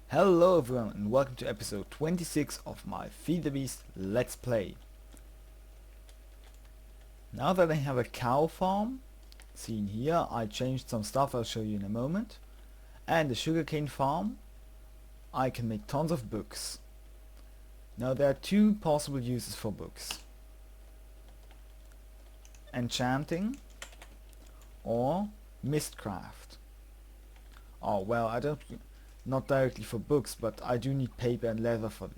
Hello everyone and welcome to episode 26 of my Feed the Beast Let's Play. Now that I have a cow farm, seen here, I changed some stuff I'll show you in a moment, and a sugarcane farm, I can make tons of books. Now there are two possible uses for books. Enchanting or Mystcraft. Oh well, not directly for books, but I do need paper and leather for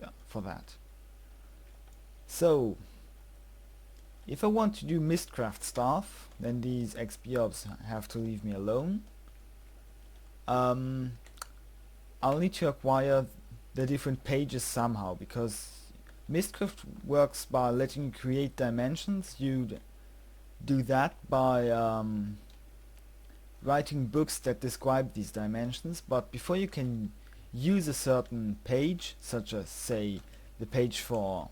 that. So, if I want to do Mystcraft stuff, then these XP orbs have to leave me alone. I'll need to acquire the different pages somehow, because Mystcraft works by letting you create dimensions. You do that by writing books that describe these dimensions, but before you can use a certain page, such as say the page for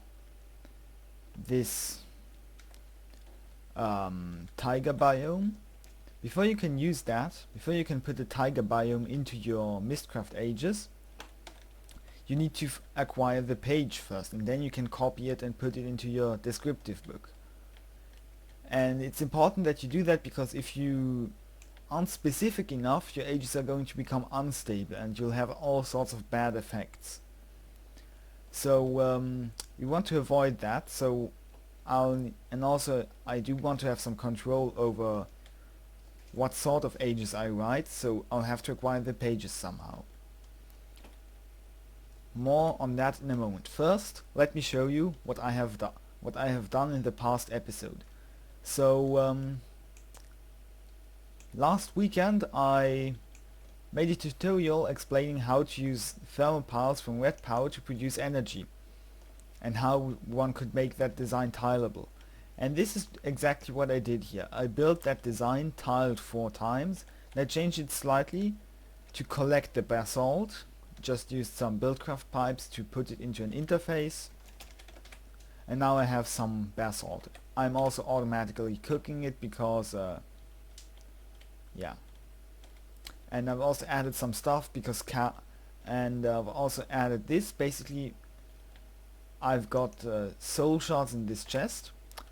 this tiger biome, before you can use that, before you can put the tiger biome into your Mystcraft ages, you need to acquire the page first, and then you can copy it and put it into your descriptive book. And it's important that you do that, because if you aren't specific enough, your ages are going to become unstable and you'll have all sorts of bad effects. So we want to avoid that. So I do want to have some control over what sort of ages I write, so I'll have to acquire the pages somehow. More on that in a moment. First, let me show you what I have done in the past episode. So last weekend I made a tutorial explaining how to use thermal piles from red power to produce energy, and how one could make that design tileable. And this is exactly what I did here. I built that design tiled 4 times, and I changed it slightly to collect the basalt. Just used some Buildcraft pipes to put it into an interface, and now I have some basalt. I'm also automatically cooking it because yeah. And I've also added some stuff because I've also added this. Basically, I've got soul shards in this chest.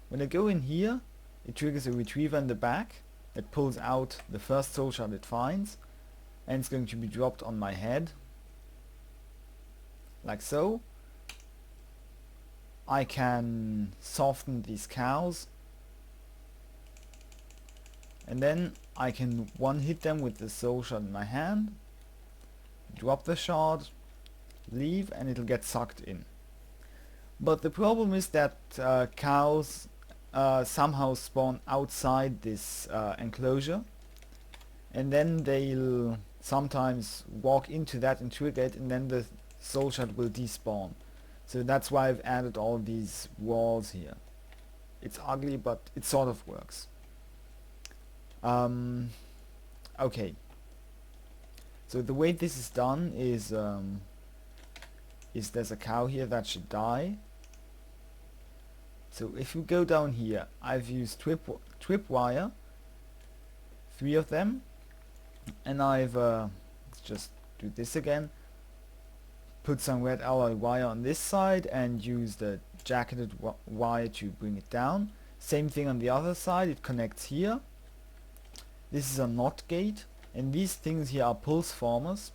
When I go in here, it triggers a retriever in the back that pulls out the first soul shard it finds, and it's going to be dropped on my head, like so. I can soften these cows, and then I can one-hit them with the soul shard in my hand, drop the shard, leave, and it'll get sucked in. But the problem is that cows somehow spawn outside this enclosure, and then they'll sometimes walk into that and trigger it, and then the soul shard will despawn. So that's why I've added all these walls here. It's ugly, but it sort of works. Okay. So the way this is done is there's a cow here that should die. So if you go down here, I've used tripwire, 3 of them, and I've let's just do this again. Put some red alloy wire on this side and use the jacketed wire to bring it down. Same thing on the other side, it connects here. This is a NOT gate, and these things here are pulse formers.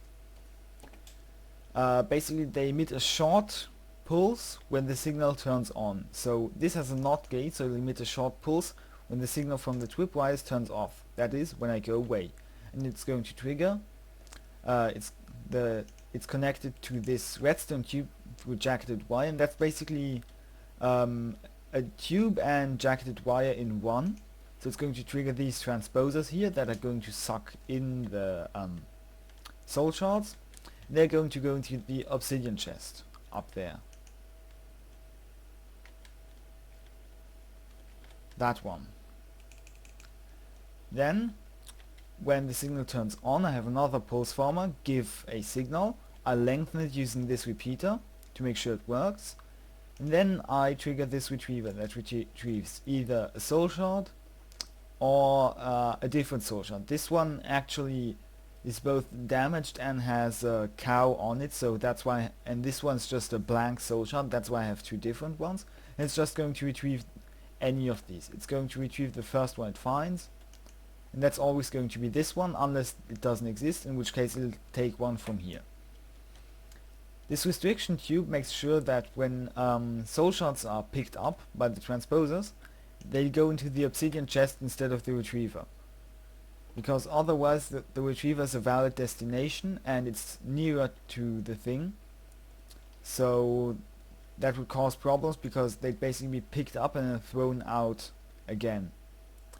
Basically they emit a short pulse when the signal turns on. So this has a NOT gate, so it'll emit a short pulse when the signal from the tripwires turns off. That is, when I go away. And it's going to trigger. It's connected to this redstone tube through jacketed wire, and that's basically a tube and jacketed wire in one. So it's going to trigger these transposers here that are going to suck in the soul shards. They're going to go into the obsidian chest up there. That one. Then, when the signal turns on, I have another pulse former, give a signal. I lengthen it using this repeater to make sure it works. And then I trigger this retriever that retrieves either a soul shard or a different soul shard. This one actually is both damaged and has a cow on it, so that's why, and this one's just a blank soul shard, that's why I have two different ones. And it's just going to retrieve any of these. It's going to retrieve the first one it finds, and that's always going to be this one unless it doesn't exist, in which case it'll take one from here. This restriction tube makes sure that when soul shards are picked up by the transposers, they go into the obsidian chest instead of the retriever. Because otherwise the retriever is a valid destination and it's nearer to the thing. So that would cause problems because they'd basically be picked up and then thrown out again,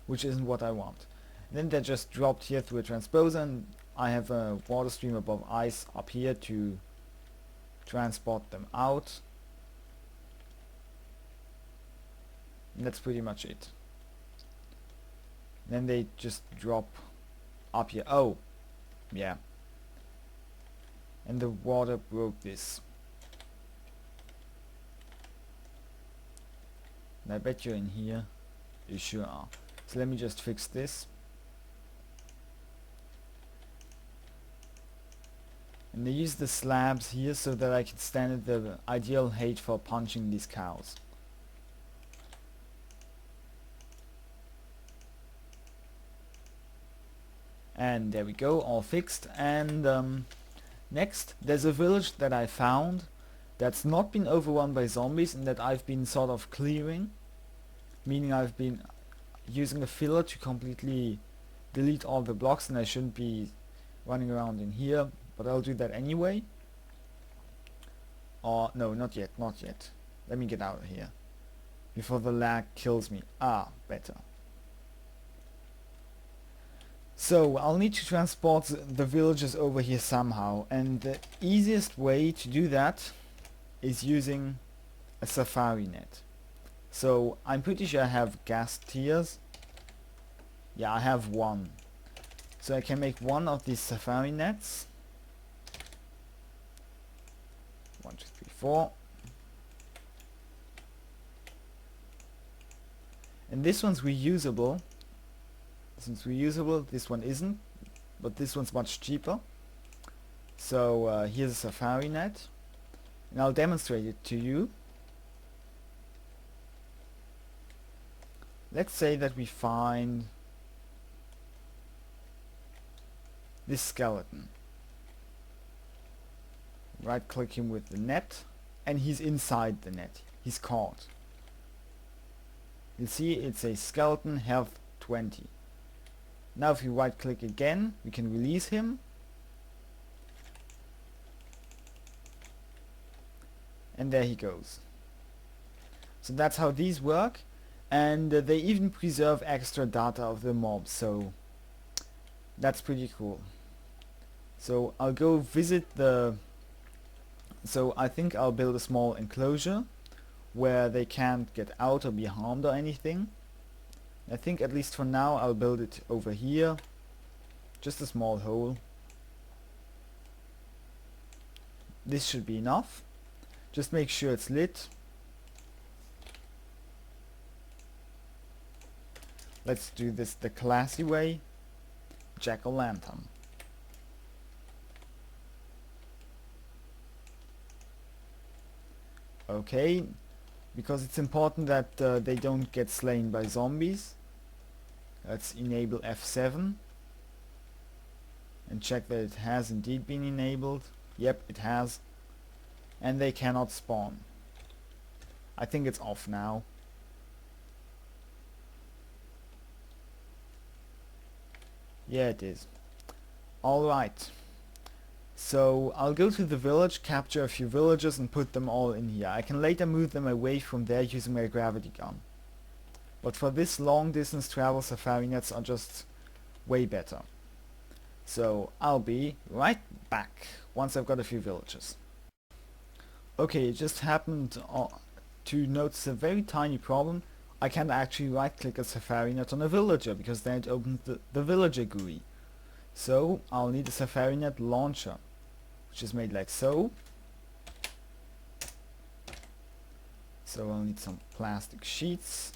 which isn't what I want. And then they're just dropped here through a transposer, and I have a water stream above ice up here to transport them out. And that's pretty much it. Then they just drop up here. Oh, yeah. And the water broke this. And I bet you're in here. You sure are. So let me just fix this. And I use the slabs here so that I can stand at the ideal height for punching these cows. And there we go, all fixed. And next, there's a village that I found that's not been overrun by zombies and that I've been sort of clearing. Meaning I've been using a filler to completely delete all the blocks, and I shouldn't be running around in here, but I'll do that anyway. Or, no, not yet, not yet. Let me get out of here before the lag kills me. Ah, better. So I'll need to transport the villagers over here somehow, and the easiest way to do that is using a safari net. So I'm pretty sure I have gas tiers. Yeah, I have one. So I can make one of these safari nets. 1, 2, 3, 4. And this one's reusable. Since reusable, this one isn't, but this one's much cheaper. So here's a safari net, and I'll demonstrate it to you. Let's say that we find this skeleton. Right click him with the net, and he's inside the net. He's caught. You'll see it's a skeleton, health 20. Now if you right click again, we can release him. And there he goes. So that's how these work. And they even preserve extra data of the mobs, so that's pretty cool. So I'll go visit the... So I think I'll build a small enclosure where they can't get out or be harmed or anything. I think at least for now I'll build it over here. Just a small hole. This should be enough. Just make sure it's lit. Let's do this the classy way. Jack-o'-lantern. Okay, because it's important that they don't get slain by zombies. Let's enable F7 and check that it has indeed been enabled. Yep, it has. And they cannot spawn. I think it's off now. Yeah, it is. Alright. So I'll go to the village, capture a few villagers and put them all in here. I can later move them away from there using my gravity gun. But for this long distance travel, safari nets are just way better. So I'll be right back once I've got a few villagers. Okay, it just happened to notice a very tiny problem. I can't actually right click a safari net on a villager because then it opens the villager GUI. So I'll need a safari net launcher, which is made like so. So I'll need some plastic sheets,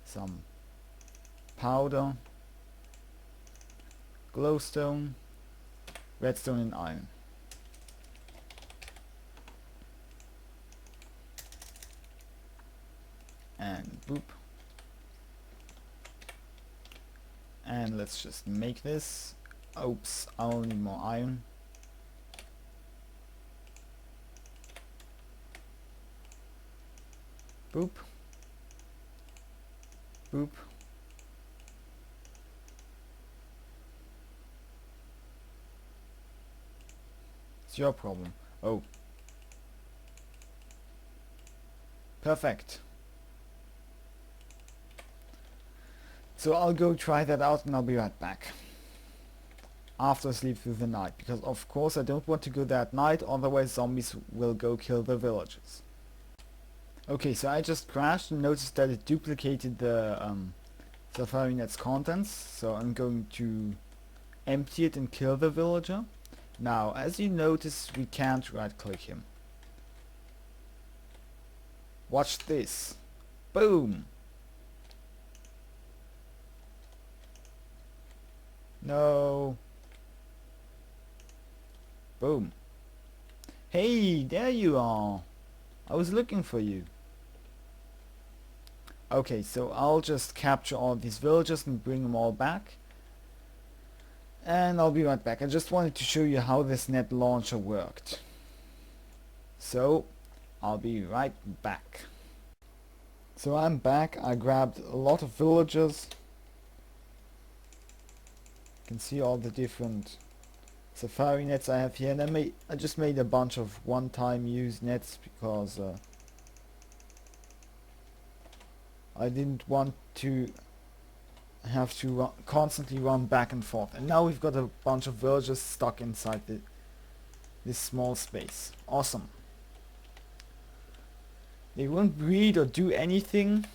some powder, glowstone, redstone and iron. And boop. And let's just make this. Oops, I'll need more iron. Boop. Boop. It's your problem. Oh. Perfect. So I'll go try that out and I'll be right back. After I sleep through the night, because of course I don't want to go there at night, otherwise zombies will go kill the villagers. Okay, so I just crashed and noticed that it duplicated the Safari Net's contents, so I'm going to empty it and kill the villager. Now, as you notice, we can't right click him. Watch this. Boom! No. Boom. Hey, there you are. I was looking for you. Okay, so I'll just capture all these villagers and bring them all back. And I'll be right back. I just wanted to show you how this net launcher worked. So, I'll be right back. So I'm back. I grabbed a lot of villagers. You can see all the different Safari nets I have here, and I just made a bunch of one-time use nets because I didn't want to have to constantly run back and forth. And now we've got a bunch of villagers stuck inside this small space. Awesome. They won't breed or do anything.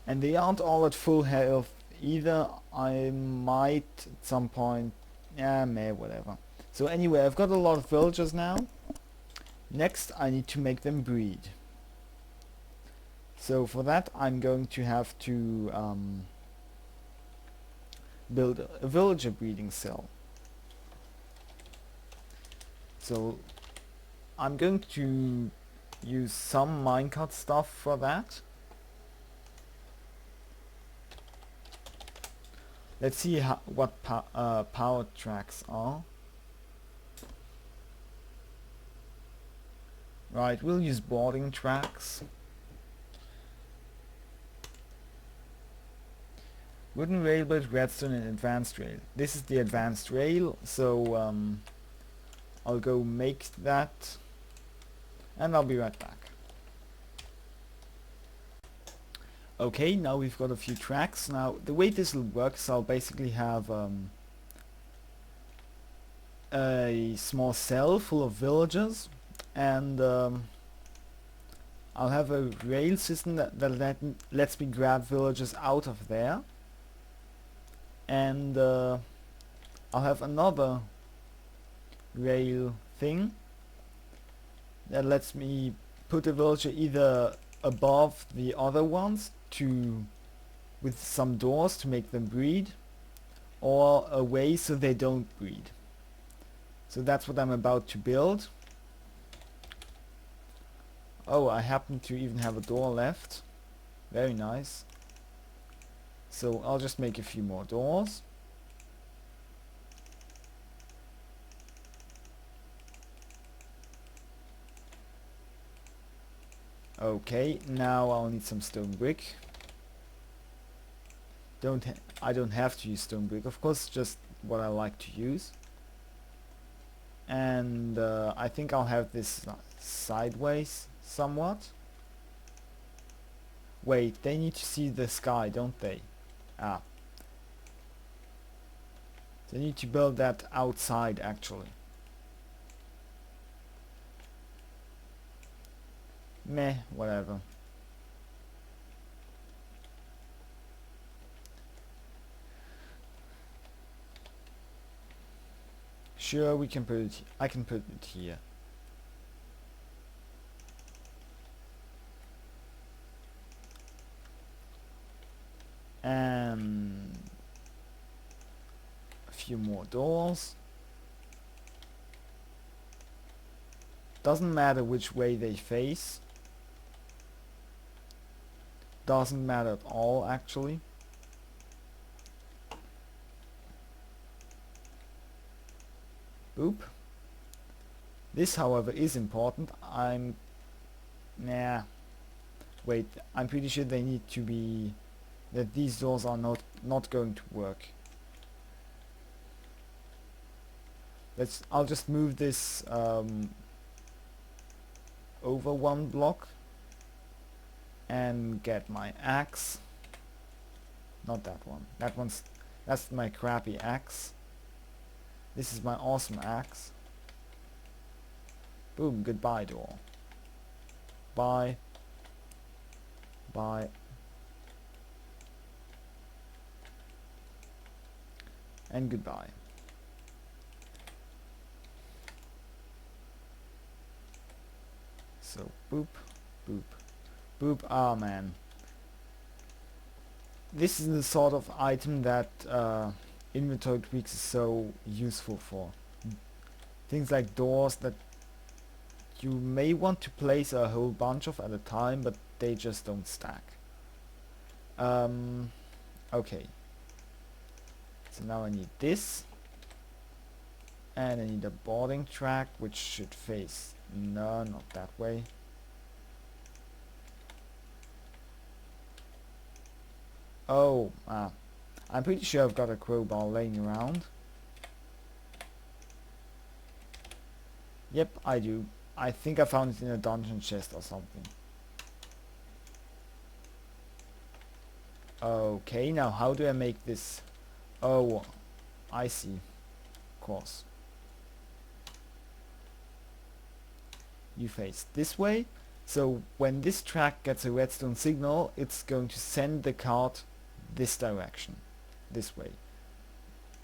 And they aren't all at full health either. I might at some point, yeah, whatever. So anyway, I've got a lot of villagers now. Next I need to make them breed. So for that I'm going to have to build a villager breeding cell. So I'm going to use some minecart stuff for that. Let's see what power tracks are. Right, we'll use boarding tracks. Wooden railbed, redstone and advanced rail. This is the advanced rail, so I'll go make that and I'll be right back. Okay, now we've got a few tracks. Now the way this will work is I'll basically have a small cell full of villagers, and I'll have a rail system that lets me grab villagers out of there, and I'll have another rail thing that lets me put a villager either above the other ones with some doors to make them breed, or away so they don't breed. So that's what I'm about to build. Oh, I happen to even have a door left. Very nice. So I'll just make a few more doors. Okay, now I'll need some stone brick. I don't have to use stone brick, of course, just what I like to use. And I think I'll have this sideways somewhat. Wait, they need to see the sky, don't they? Ah. They need to build that outside actually. Meh, whatever. Sure, we can put it. I can put it here. and a few more doors. Doesn't matter which way they face. Doesn't matter at all, actually. Boop. This, however, is important. Wait, I'm pretty sure they need to be... that these doors are not going to work. I'll just move this over one block and get my axe. Not that one. That's my crappy axe. This is my awesome axe. Boom, goodbye door. Bye. Bye. And goodbye. So boop, boop, boop. Ah, man. This is the sort of item that inventory tweaks is so useful for. Things like doors that you may want to place a whole bunch of at a time, but they just don't stack. Okay. So now I need this. And I need a boarding track, which should face... no, not that way. Oh, I'm pretty sure I've got a crowbar laying around. Yep, I do. I think I found it in a dungeon chest or something. Okay, now how do I make this? Oh, I see. Of course. You face this way, so when this track gets a redstone signal, it's going to send the cart this direction, this way.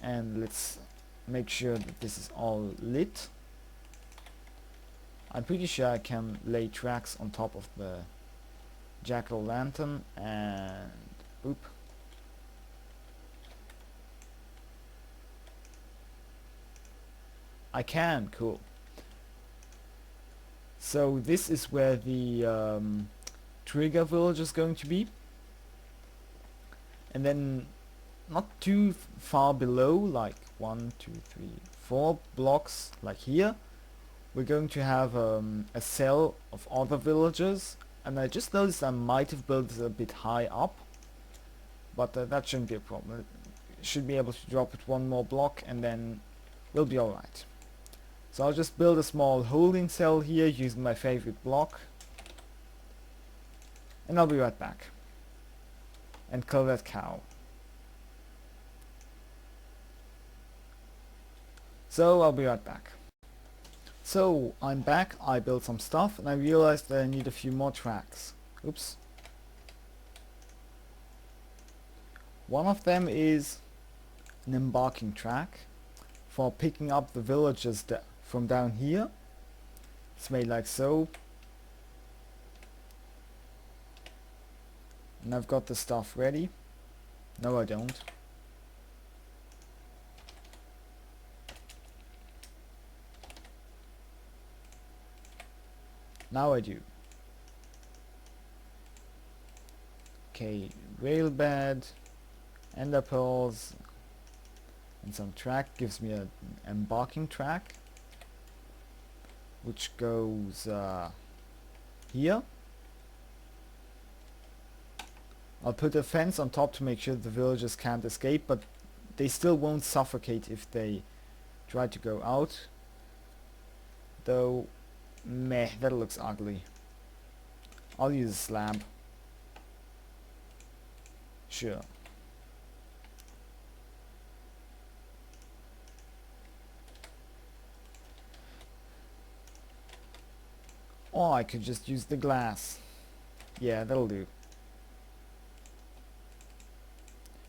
And let's make sure that this is all lit. I'm pretty sure I can lay tracks on top of the jack-o'-lantern, and boop. I can, cool. So this is where the trigger village is going to be. And then not too far below, like 1, 2, 3, 4 blocks, like here, we're going to have a cell of other villagers. And I just noticed I might have built it a bit high up, but that shouldn't be a problem. Should be able to drop it one more block and then we'll be alright. So I'll just build a small holding cell here using my favorite block. And I'll be right back. And kill that cow. So I'll be right back. So I'm back, I built some stuff and I realized that I need a few more tracks. Oops. One of them is an embarking track for picking up the villagers from down here. It's made like so. And I've got the stuff ready. No, I don't. Now I do. Okay, rail bed, ender pearls, and some track gives me an embarking track, which goes here. I'll put a fence on top to make sure the villagers can't escape, but they still won't suffocate if they try to go out. Though, meh, that looks ugly. I'll use a slab. Sure. Or I could just use the glass. Yeah, that'll do.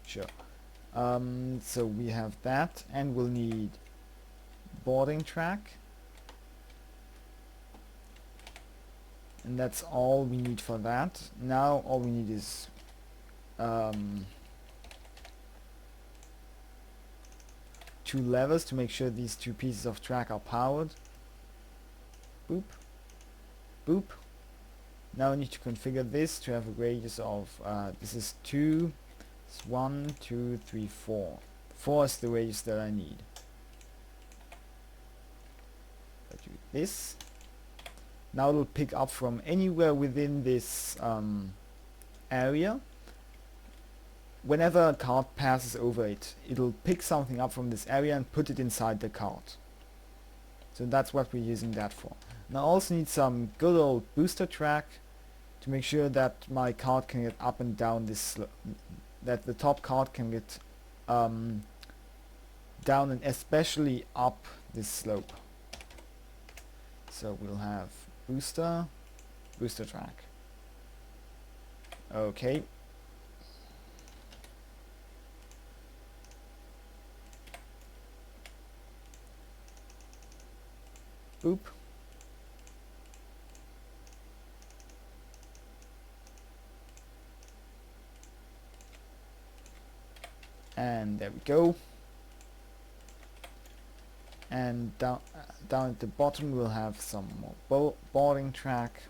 Sure. So we have that, and we'll need boarding track. And that's all we need for that. Now all we need is two levers to make sure these two pieces of track are powered. Boop. Boop. Now I need to configure this to have a radius of, this is 2, it's 1, 2, 3, 4. 4 is the radius that I need. I do this. Now it'll pick up from anywhere within this area. Whenever a cart passes over it, it'll pick something up from this area and put it inside the cart. So that's what we're using that for. Now I also need some good old booster track to make sure that my cart can get up and down this that the top cart can get down and especially up this slope. So we'll have booster track. Okay. Boop. And there we go. And down at the bottom we'll have some more boarding track.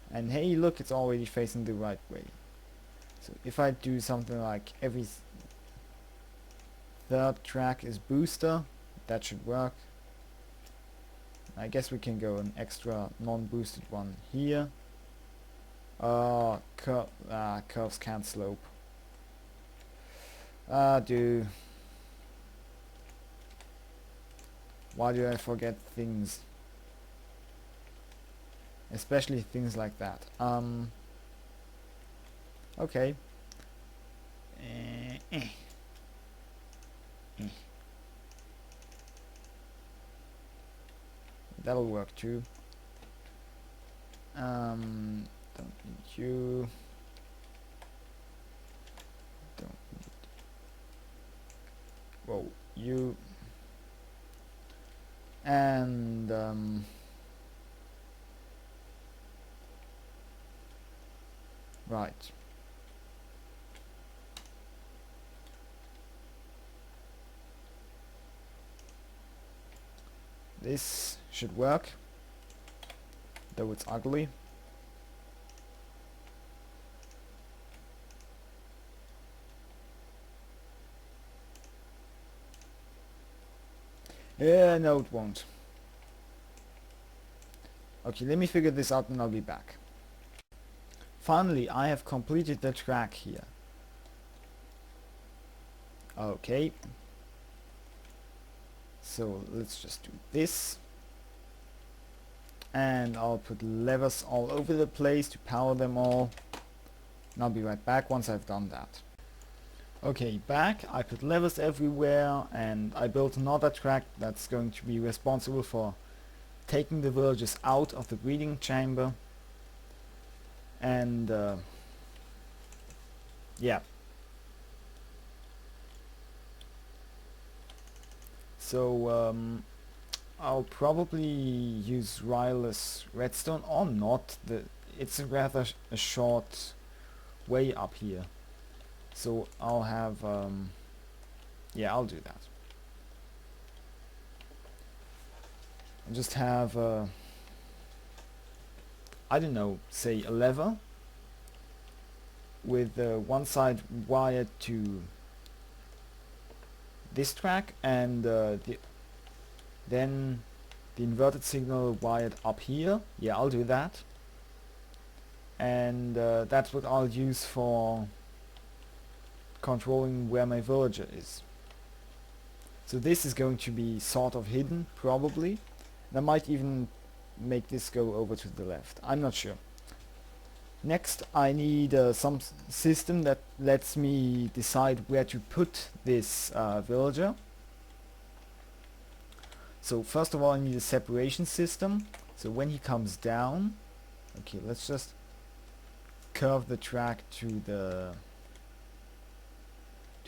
And hey, look, it's already facing the right way. So if I do something like every third track is booster, that should work. I guess we can go an extra non-boosted one here. Curves can't slope. Why do I forget things? Especially things like that. Okay. That'll work too. Don't need you. Don't need. Whoa, you. And right. This should work, though it's ugly. Yeah, no it won't. Okay, let me figure this out and I'll be back. Finally, I have completed the track here. Okay. So let's just do this. And I'll put levers all over the place to power them all. And I'll be right back once I've done that. Okay, back. I put levers everywhere and I built another track that's going to be responsible for taking the villagers out of the breeding chamber. And yeah. So I'll probably use Ryless redstone or not. It's a rather a short way up here. So I'll have yeah, I'll do that. I'll just have I don't know, say a lever with one side wired to this track and then the inverted signal wired up here. Yeah, I'll do that. And that's what I'll use for controlling where my villager is. So this is going to be sort of hidden, probably. And I might even make this go over to the left. I'm not sure. Next, I need some system that lets me decide where to put this villager. So first of all, I need a separation system. So when he comes down, okay, let's just curve the track to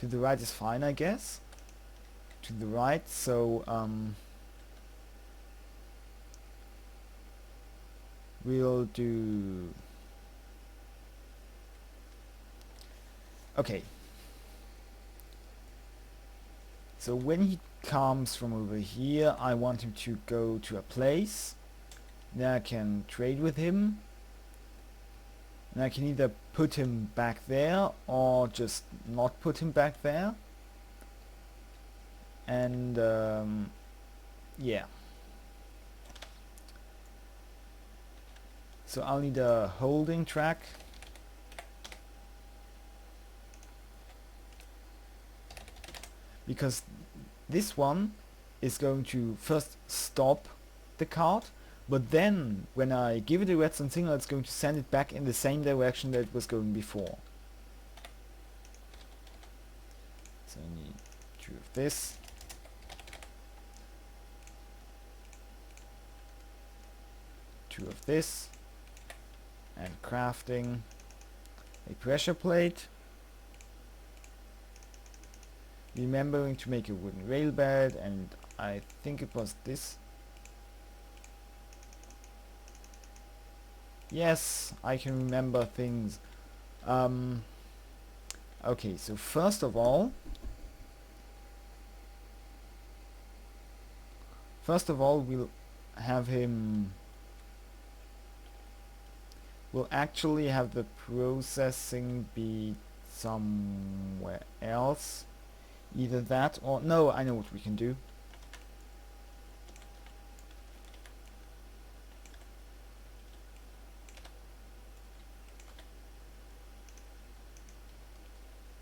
the right is fine, I guess. To the right, so we'll do. Okay. So when he comes from over here, I want him to go to a place. Then I can trade with him. And I can either put him back there or just not put him back there. And yeah. So I'll need a holding track. Because this one is going to first stop the cart, but then when I give it a redstone signal, it's going to send it back in the same direction that it was going before. So I need 2 of this. 2 of this. And crafting a pressure plate. Remembering to make a wooden rail bed, and I think it was this. Yes, I can remember things. Okay, so first of all we'll have him. We'll actually have the processing be somewhere else. Either that or... No, I know what we can do.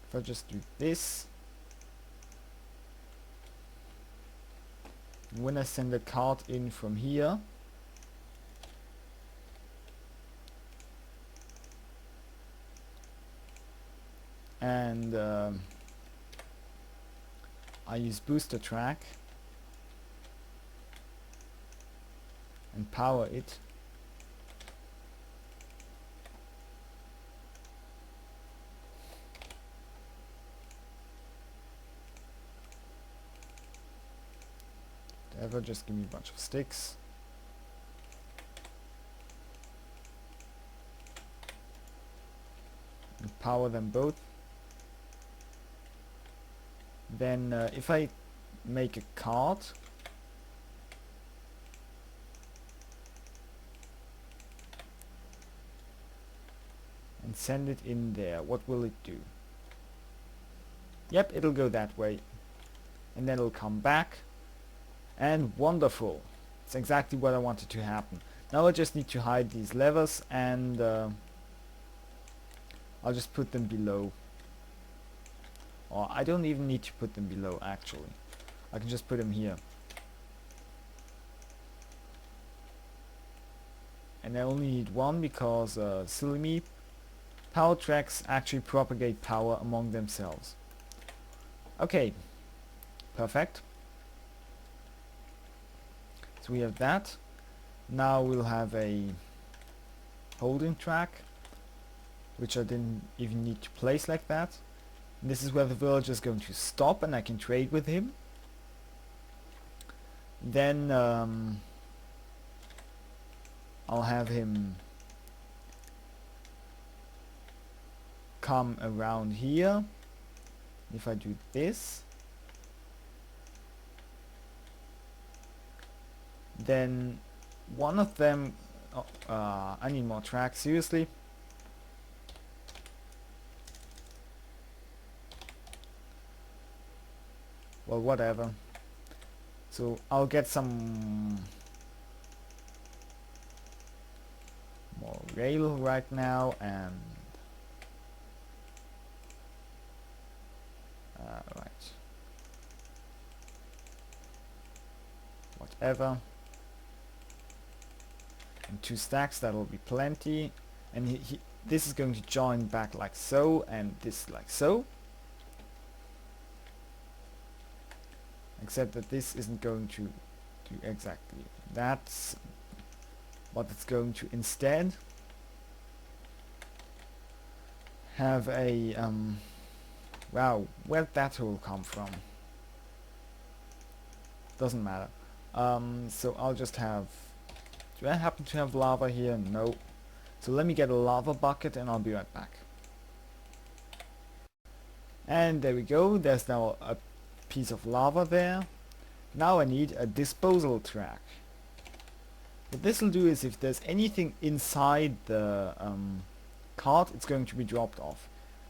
If I just do this. When I send the cart in from here, and I use booster track and power it. Whatever, just give me a bunch of sticks. And power them both. Then if I make a cart, and send it in there, what will it do? Yep, it'll go that way, and then it'll come back, and wonderful. It's exactly what I wanted to happen. Now I just need to hide these levers, and I'll just put them below. Or I don't even need to put them below, actually. I can just put them here. And I only need one because, silly me, power tracks actually propagate power among themselves. Okay, perfect. So we have that. Now we'll have a holding track, which I didn't even need to place like that. This is where the villager is going to stop, and I can trade with him. Then I'll have him come around here. If I do this, then one of them... I need more tracks, seriously. Well, whatever. So I'll get some more rail right now, and right, whatever. And 2 stacks, that'll be plenty. And this is going to join back like so, and this like so. Except that this isn't going to do exactly. That's what it's going to instead have a wow, where'd that hole come from? Doesn't matter. So I'll just have... Do I happen to have lava here? No. So let me get a lava bucket and I'll be right back. And there we go. There's now a piece of lava there. Now I need a disposal track. What this will do is if there's anything inside the cart, it's going to be dropped off.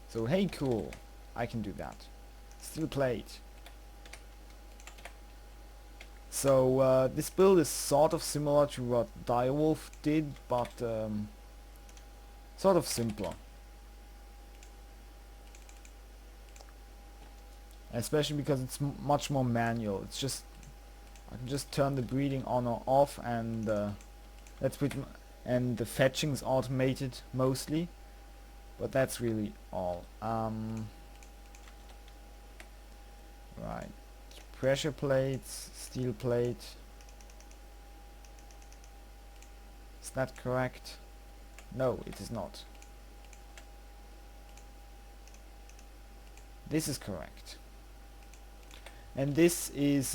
So hey, cool, I can do that. Steel plate. So this build is sort of similar to what Direwolf did, but sort of simpler. Especially because it's much more manual. It's just I can just turn the breeding on or off, and and the fetching is automated mostly. But that's really all. Right. Pressure plates, steel plate. Is that correct? No, it is not. This is correct. And this is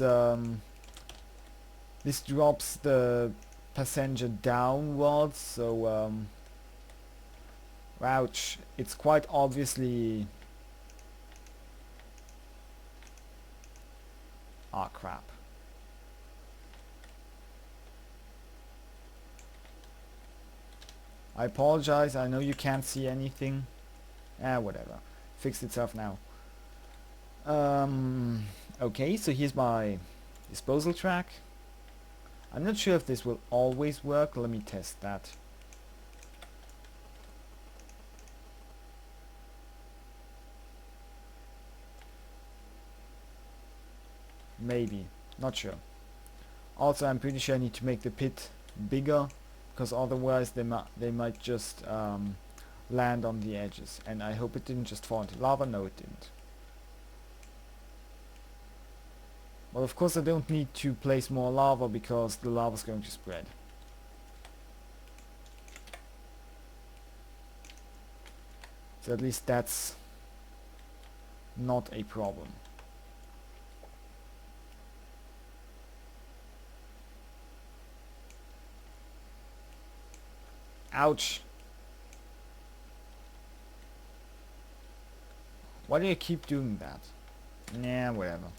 this drops the passenger downwards, so ouch, it's quite obviously crap. I apologize, I know you can't see anything. Whatever. Fixed itself now. Okay, so here's my disposal track. I'm not sure if this will always work. Let me test that. Maybe. Not sure. Also, I'm pretty sure I need to make the pit bigger, because otherwise they might just land on the edges. And I hope it didn't just fall into lava. No, it didn't. Well, of course I don't need to place more lava because the lava is going to spread. So at least that's not a problem. Ouch! Why do you keep doing that? Nah, whatever.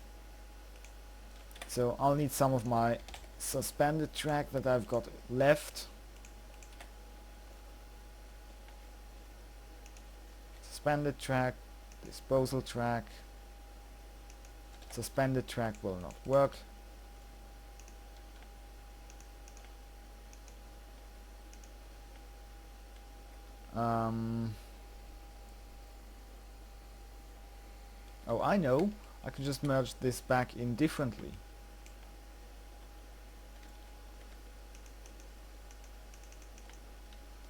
So I'll need some of my suspended track that I've got left. Suspended track, disposal track. Suspended track will not work. Oh, I know. I can just merge this back in differently.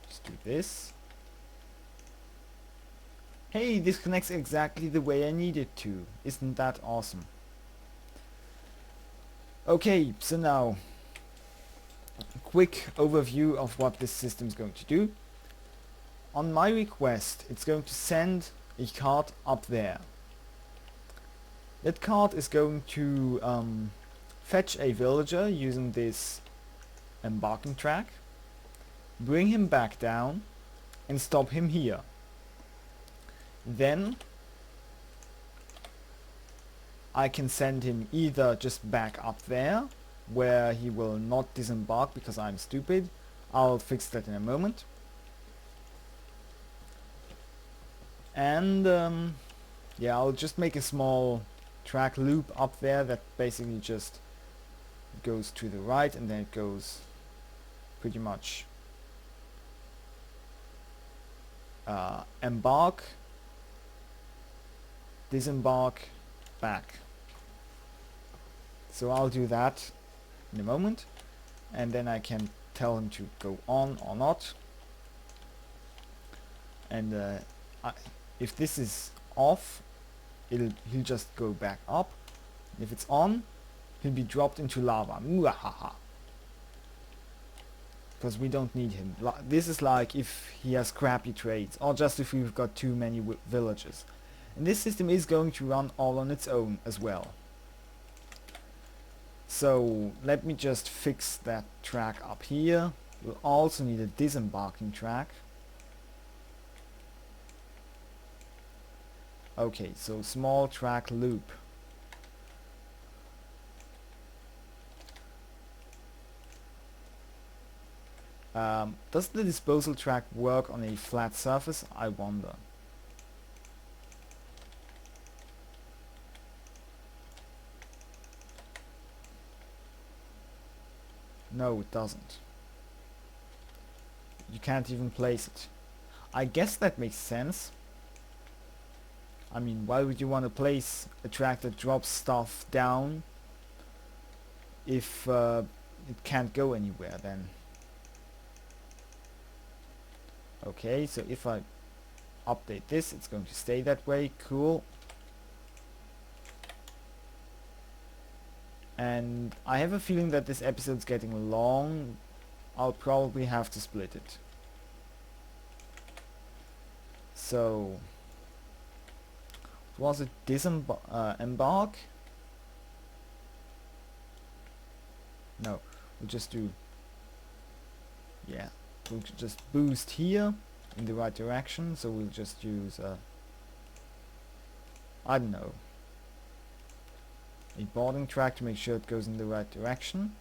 Just do this. Hey, this connects exactly the way I need it to. Isn't that awesome? Okay, so now a quick overview of what this system is going to do. On my request, it's going to send a cart up there. That cart is going to fetch a villager using this embarking track, bring him back down, and stop him here. Then I can send him either just back up there, where he will not disembark because I'm stupid. I'll fix that in a moment. And yeah, I'll just make a small track loop up there that basically just goes to the right, and then it goes pretty much embark, disembark, back. So I'll do that in a moment, and then I can tell him to go on or not. And if this is off, he'll just go back up. If it's on, he'll be dropped into lava. Because we don't need him. This is like if he has crappy trades, or just if we've got too many villages. And this system is going to run all on its own as well. So let me just fix that track up here. We'll also need a disembarking track. Okay, so small track loop. Does the disposal track work on a flat surface? I wonder. No, it doesn't. You can't even place it. I guess that makes sense. I mean, why would you want to place a track that drops stuff down if it can't go anywhere then? Okay, so if I update this, it's going to stay that way. Cool. And I have a feeling that this episode's getting long. I'll probably have to split it. So, was it embark? No, we'll just do, yeah, we'll just boost here in the right direction, so we'll just use I don't know, a boarding track to make sure it goes in the right direction.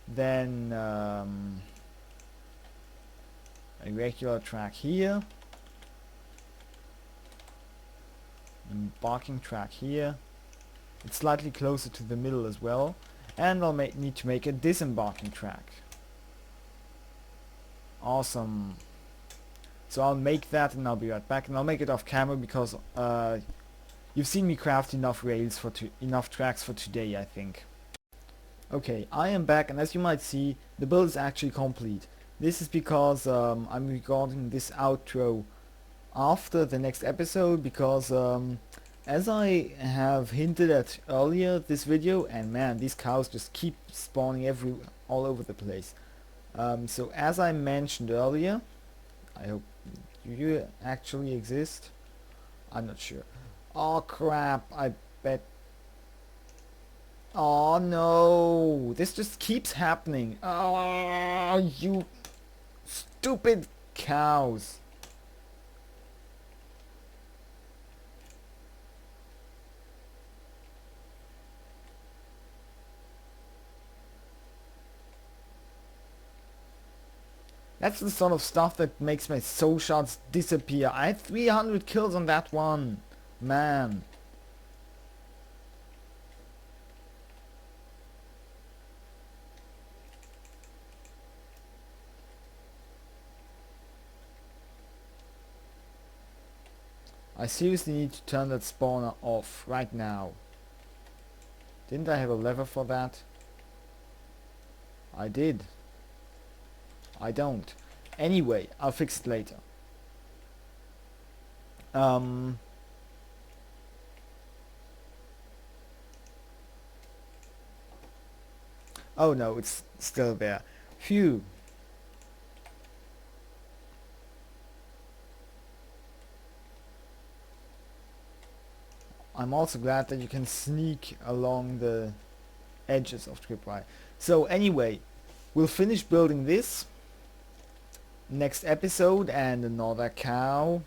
Then a regular track here, embarking track here. It's slightly closer to the middle as well, and I'll need to make a disembarking track. Awesome. So I'll make that and I'll be right back, and I'll make it off camera because you've seen me craft enough rails for enough tracks for today, I think. Okay, I am back, and as you might see, the build is actually complete. This is because I'm recording this outro after the next episode, because as I have hinted at earlier this video, and man, these cows just keep spawning all over the place. So as I mentioned earlier, I hope you actually exist. I'm not sure. Oh crap, I bet. Oh no, this just keeps happening. Oh, you stupid cows. That's the sort of stuff that makes my soul shards disappear. I had 300 kills on that one. Man. I seriously need to turn that spawner off right now. Didn't I have a lever for that? I did. I don't. Anyway, I'll fix it later. Oh no, it's still there. Phew. I'm also glad that you can sneak along the edges of tripwire. So anyway, we'll finish building this next episode, and another cow.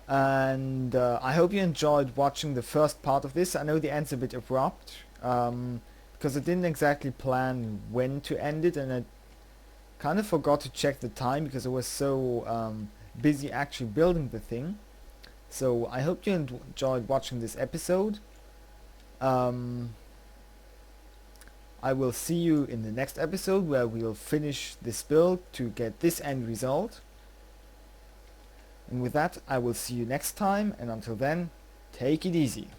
And I hope you enjoyed watching the first part of this. I know the end's a bit abrupt, because I didn't exactly plan when to end it, and I kind of forgot to check the time because I was so busy actually building the thing. So I hope you enjoyed watching this episode. I will see you in the next episode, where we'll finish this build to get this end result. And with that, I will see you next time, and until then, take it easy.